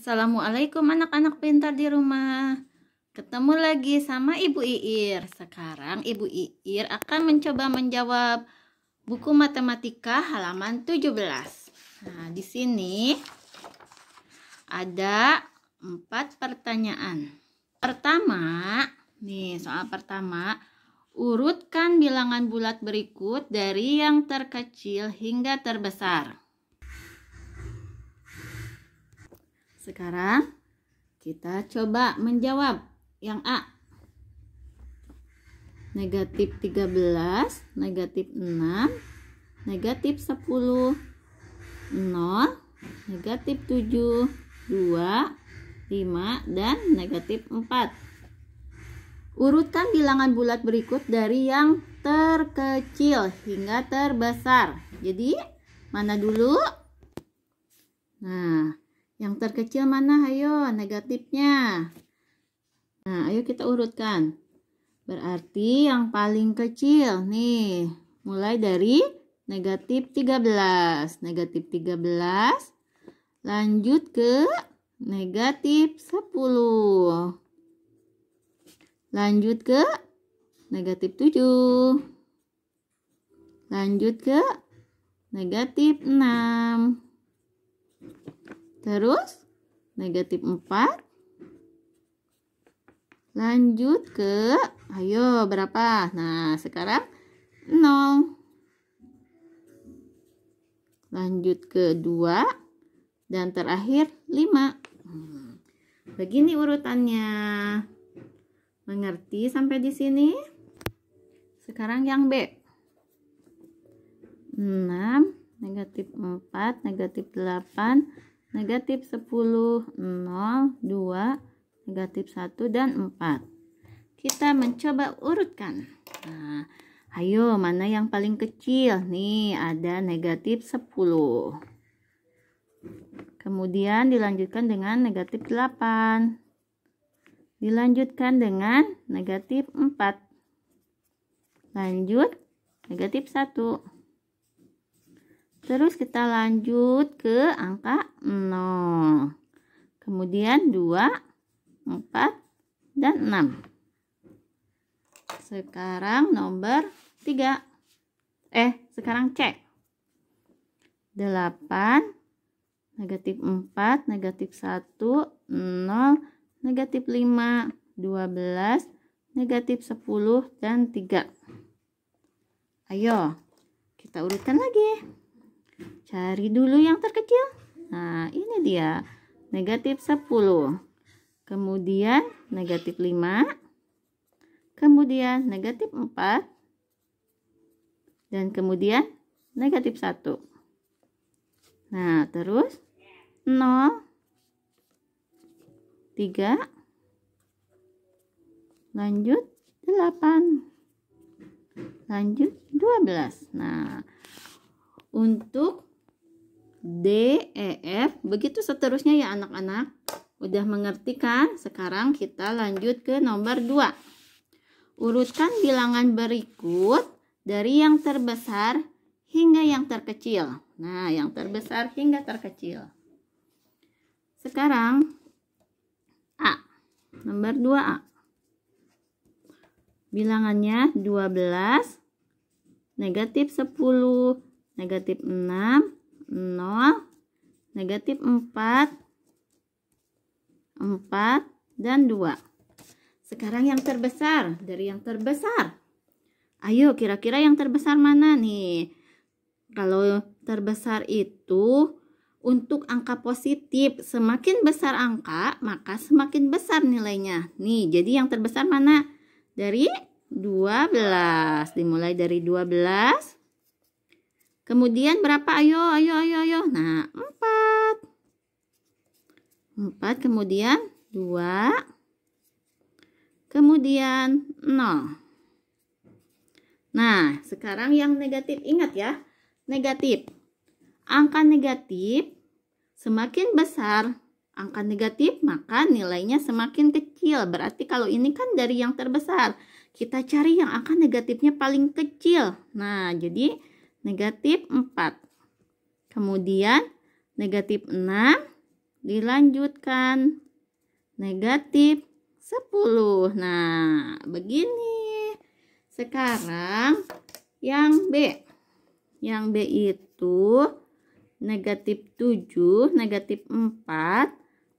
Assalamualaikum anak-anak pintar di rumah. Ketemu lagi sama Ibu Iir. Sekarang Ibu Iir akan mencoba menjawab buku matematika halaman 17. Nah, di sini ada 4 pertanyaan. Pertama, nih soal pertama, urutkan bilangan bulat berikut dari yang terkecil hingga terbesar. Sekarang kita coba menjawab yang A. Negatif 13, negatif 6, negatif 10, 0, negatif 7, 2, 5, dan negatif 4. Urutkan bilangan bulat berikut dari yang terkecil hingga terbesar. Jadi, mana dulu? Nah, yang terkecil mana? Ayo, negatifnya. Nah, ayo kita urutkan. Berarti yang paling kecil nih, mulai dari negatif 13. Negatif 13, lanjut ke negatif 10. Lanjut ke negatif 7. Lanjut ke negatif 6. Terus negatif 4. Lanjut ke, ayo berapa? Nah, sekarang 0. Lanjut ke 2. Dan terakhir 5. Begini urutannya. Mengerti sampai di sini? Sekarang yang B. 6, negatif 4, negatif 8, negatif 10, 0, 2, negatif 1, dan 4. Kita mencoba urutkan. Nah, ayo mana yang paling kecil? Nih, ada negatif 10. Kemudian dilanjutkan dengan negatif 8. Dilanjutkan dengan negatif 4. Lanjut negatif 1. Terus kita lanjut ke angka 0. Kemudian 2, 4, dan 6. Sekarang nomor 3. Sekarang C. 8, negatif 4, negatif 1, 0, negatif 5, 12, negatif 10, dan 3. Ayo, kita urutkan lagi. Cari dulu yang terkecil. Nah, ini dia. Negatif 10. Kemudian negatif 5. Kemudian negatif 4. Dan kemudian negatif 1. Nah, terus 0. 3. Lanjut 8. Lanjut 12. Nah, untuk D, E, F, begitu seterusnya ya anak-anak. Udah mengerti kan? Sekarang kita lanjut ke nomor 2. Urutkan bilangan berikut dari yang terbesar hingga yang terkecil. Nah, yang terbesar hingga terkecil. Sekarang A, nomor 2A. Bilangannya 12, negatif 10, negatif 6, 0, negatif 4, 4, dan 2. Sekarang yang terbesar. Dari yang terbesar, ayo kira-kira yang terbesar mana nih? Kalau terbesar itu untuk angka positif, semakin besar angka maka semakin besar nilainya. Nih, jadi yang terbesar mana? Dari 12. Dimulai dari 12. Kemudian berapa? Ayo. Nah, 4. 4, kemudian 2. Kemudian 0. Nah, sekarang yang negatif. Ingat ya, negatif. Angka negatif semakin besar angka negatif, maka nilainya semakin kecil. Berarti kalau ini kan dari yang terbesar. Kita cari yang angka negatifnya paling kecil. Nah, jadi negatif 4. Kemudian negatif 6, dilanjutkan negatif 10. Nah, begini. Sekarang yang B. Yang B itu negatif 7, negatif 4,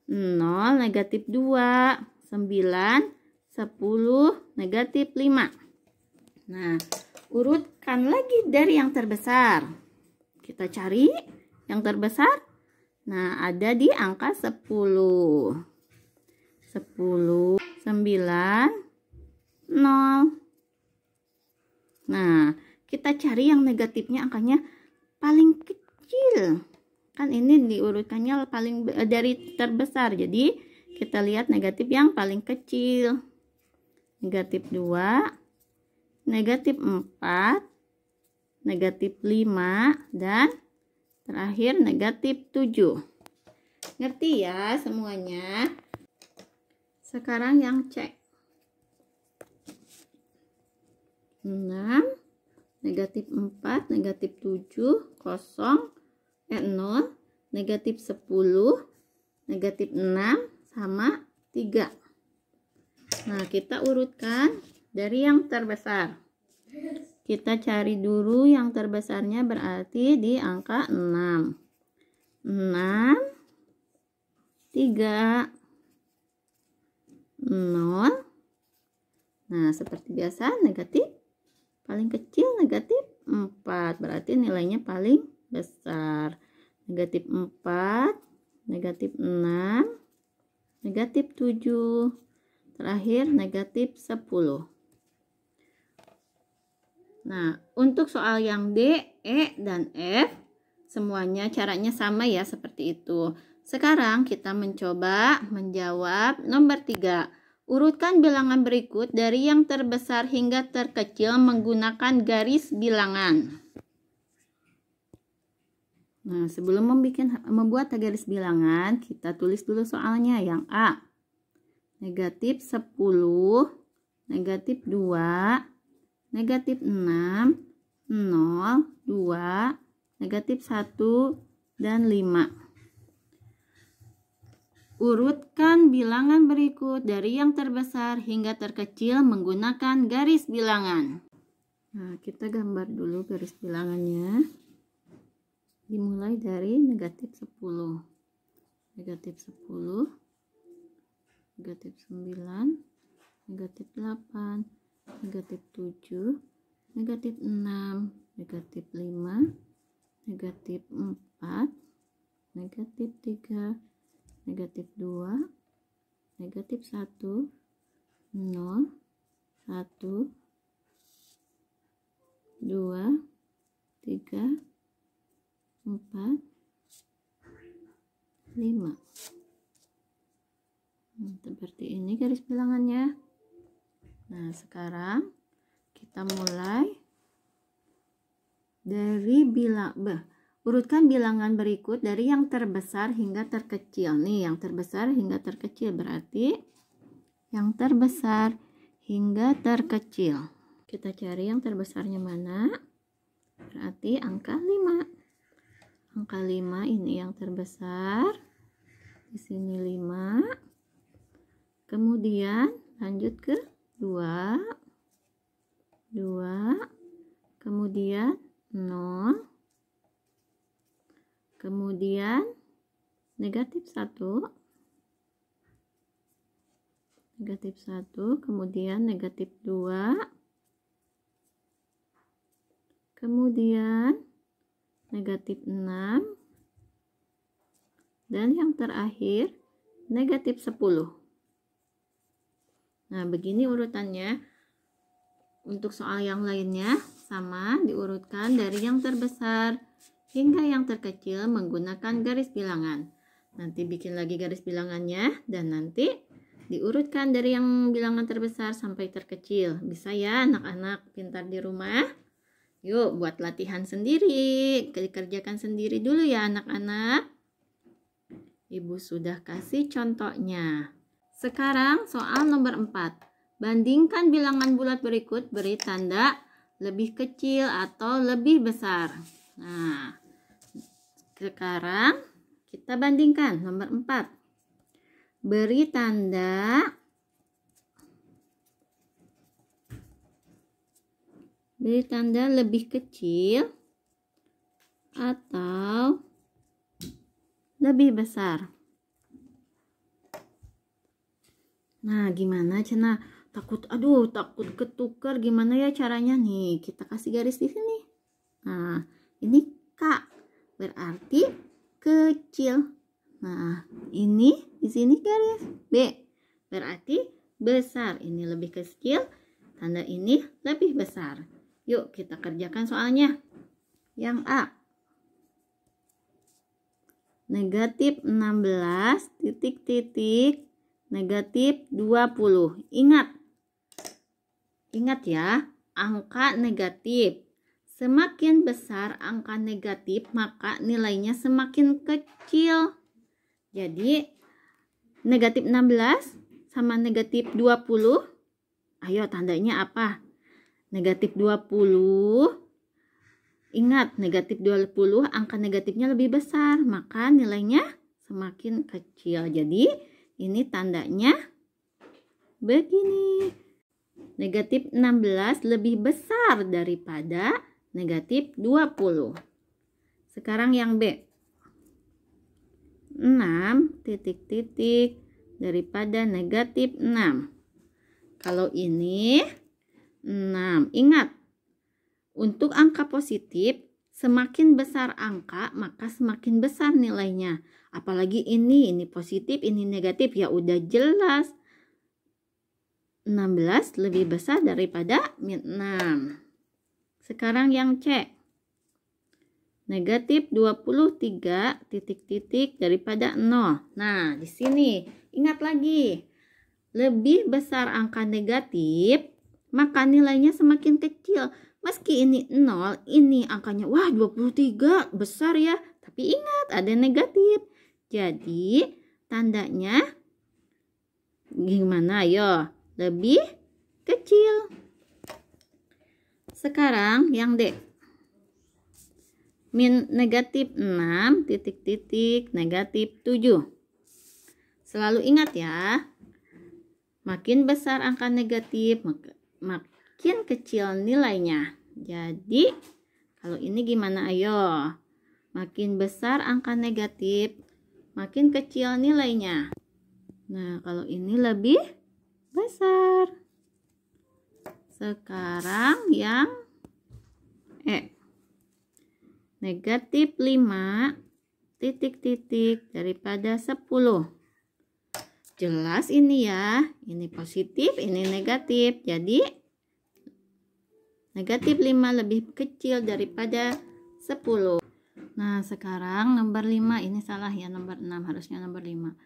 0, negatif 2, 9, 10, negatif 5. Nah, urutkan lagi dari yang terbesar. Kita cari yang terbesar. Nah, ada di angka 10. 10, 9, 0. Nah, kita cari yang negatifnya angkanya paling kecil. Kan ini diurutkannya paling dari terbesar. Jadi, kita lihat negatif yang paling kecil. Negatif 2, negatif 4, negatif 5, dan terakhir negatif 7. Ngerti ya semuanya? Sekarang yang C. 6, negatif 4, negatif 7, 0, 0, negatif 10, negatif 6, sama 3. Nah, kita urutkan dari yang terbesar. Kita cari dulu yang terbesarnya, berarti di angka 6. 6, 3, 0. Nah, seperti biasa negatif paling kecil negatif 4, berarti nilainya paling besar. Negatif 4, negatif 6, negatif 7, terakhir negatif 10. Nah, untuk soal yang D, E, dan F, semuanya caranya sama ya, seperti itu. Sekarang kita mencoba menjawab nomor 3. Urutkan bilangan berikut dari yang terbesar hingga terkecil menggunakan garis bilangan. Nah, sebelum membuat garis bilangan, kita tulis dulu soalnya. Yang A, negatif 10, negatif 2, negatif 6, 0, 2, negatif 1, dan 5. Urutkan bilangan berikut dari yang terbesar hingga terkecil menggunakan garis bilangan. Nah, kita gambar dulu garis bilangannya. Dimulai dari negatif 10. Negatif 10, negatif 9, negatif 8, negatif 7, negatif 6, negatif 5, negatif 4, negatif 3, negatif 2, negatif 1, 0, 1, 2, 3, 4, 5. Seperti ini garis bilangannya. Nah, sekarang kita mulai dari urutkan bilangan berikut dari yang terbesar hingga terkecil. Nih, yang terbesar hingga terkecil berarti yang terbesar hingga terkecil. Kita cari yang terbesarnya mana? Berarti angka 5. Angka 5 ini yang terbesar. Di sini 5. Kemudian lanjut ke 2. 2. Kemudian 0. Kemudian negatif 1, negatif 1, kemudian negatif 2, kemudian negatif 6, dan yang terakhir negatif 10. Nah, begini urutannya. Untuk soal yang lainnya sama, diurutkan dari yang terbesar hingga yang terkecil menggunakan garis bilangan. Nanti bikin lagi garis bilangannya dan nanti diurutkan dari yang bilangan terbesar sampai terkecil. Bisa ya anak-anak pintar di rumah? Yuk buat latihan sendiri, kerjakan sendiri dulu ya anak-anak. Ibu sudah kasih contohnya. Sekarang soal nomor 4. Bandingkan bilangan bulat berikut, beri tanda lebih kecil atau lebih besar. Nah, sekarang Kita bandingkan. Nomor 4. Beri tanda lebih kecil atau lebih besar. Nah, gimana Cina? Takut ketukar, gimana ya caranya nih? Kita kasih garis di sini. Nah, ini K, berarti kecil. Nah, ini di sini garis B, berarti besar. Ini lebih kecil, tanda ini lebih besar. Yuk kita kerjakan soalnya. Yang A. Negatif 16 titik negatif 20. Ingat ya, angka negatif. Semakin besar angka negatif, maka nilainya semakin kecil. Jadi, negatif 16 sama negatif 20. Ayo, tandanya apa? Negatif 20. Ingat, negatif 20, angka negatifnya lebih besar. Maka nilainya semakin kecil. Jadi, ini tandanya begini. Negatif 16 lebih besar daripada negatif 20. Sekarang yang B. 6 titik daripada negatif 6. Kalau ini 6. Ingat, untuk angka positif, semakin besar angka, maka semakin besar nilainya. Apalagi ini positif, ini negatif, ya udah jelas. 16 lebih besar daripada 6. Sekarang yang C. Negatif 23 titik daripada 0. Nah, di sini ingat lagi. Lebih besar angka negatif, maka nilainya semakin kecil. Meski ini 0, ini angkanya wah 23, besar ya. Tapi ingat ada negatif. Jadi, tandanya gimana yo? Lebih kecil. Sekarang yang D. Negatif 6 titik negatif 7. Selalu ingat ya, makin besar angka negatif, makin kecil nilainya. Jadi, kalau ini gimana ayo? Makin besar angka negatif, makin kecil nilainya. Nah, kalau ini lebih besar. Sekarang yang E. Negatif 5 titik daripada 10. Jelas ini ya. Ini positif, ini negatif. Jadi negatif 5 lebih kecil daripada 10. Nah, sekarang nomor 5. Ini salah ya, nomor 6. Harusnya nomor 5.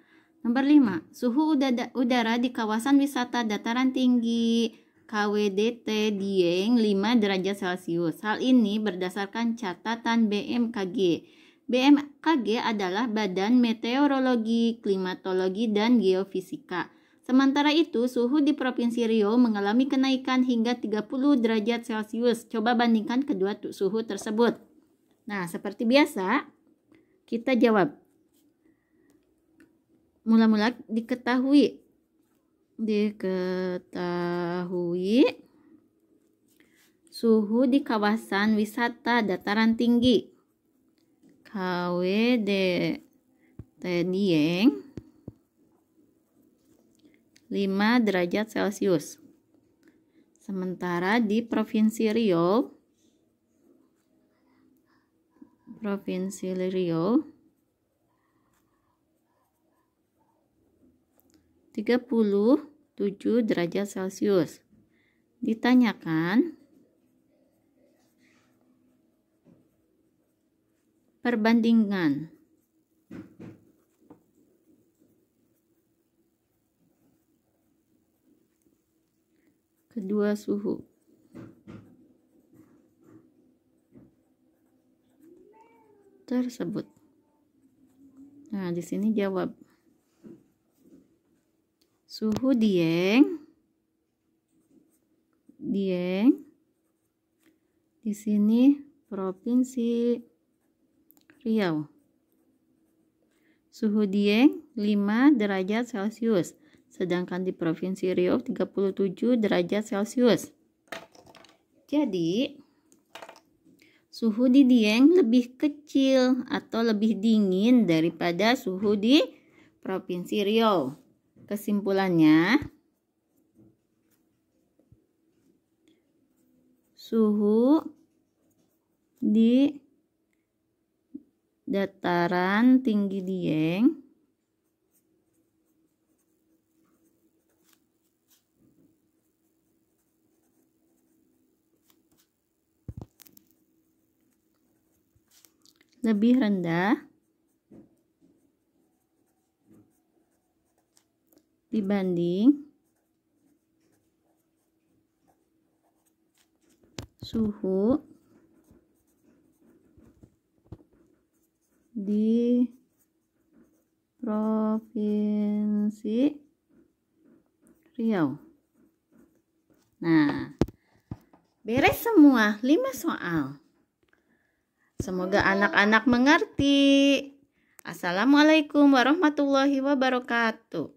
Nomor 5. Suhu udara di kawasan wisata dataran tinggi KWDT Dieng 5 derajat Celcius. Hal ini berdasarkan catatan BMKG. BMKG adalah Badan Meteorologi, Klimatologi, dan Geofisika. Sementara itu, suhu di Provinsi Riau mengalami kenaikan hingga 30 derajat Celcius. Coba bandingkan kedua suhu tersebut. Nah, seperti biasa, kita jawab. Mula-mula diketahui suhu di kawasan wisata dataran tinggi KWDT Dieng 5 derajat Celcius. Sementara di Provinsi Riau 37 derajat Celcius. Ditanyakan perbandingan kedua suhu. Tersebut. Nah, di sini jawab. Suhu Dieng di sini Provinsi Riau. suhu Dieng 5 derajat Celcius. Sedangkan di Provinsi Riau 37 derajat Celcius. Jadi, suhu di Dieng lebih kecil atau lebih dingin daripada suhu di Provinsi Riau. Kesimpulannya, suhu di dataran tinggi Dieng lebih rendah dibanding suhu di Provinsi Riau. Nah, beres semua 5 soal. Semoga anak-anak mengerti. Assalamualaikum warahmatullahi wabarakatuh.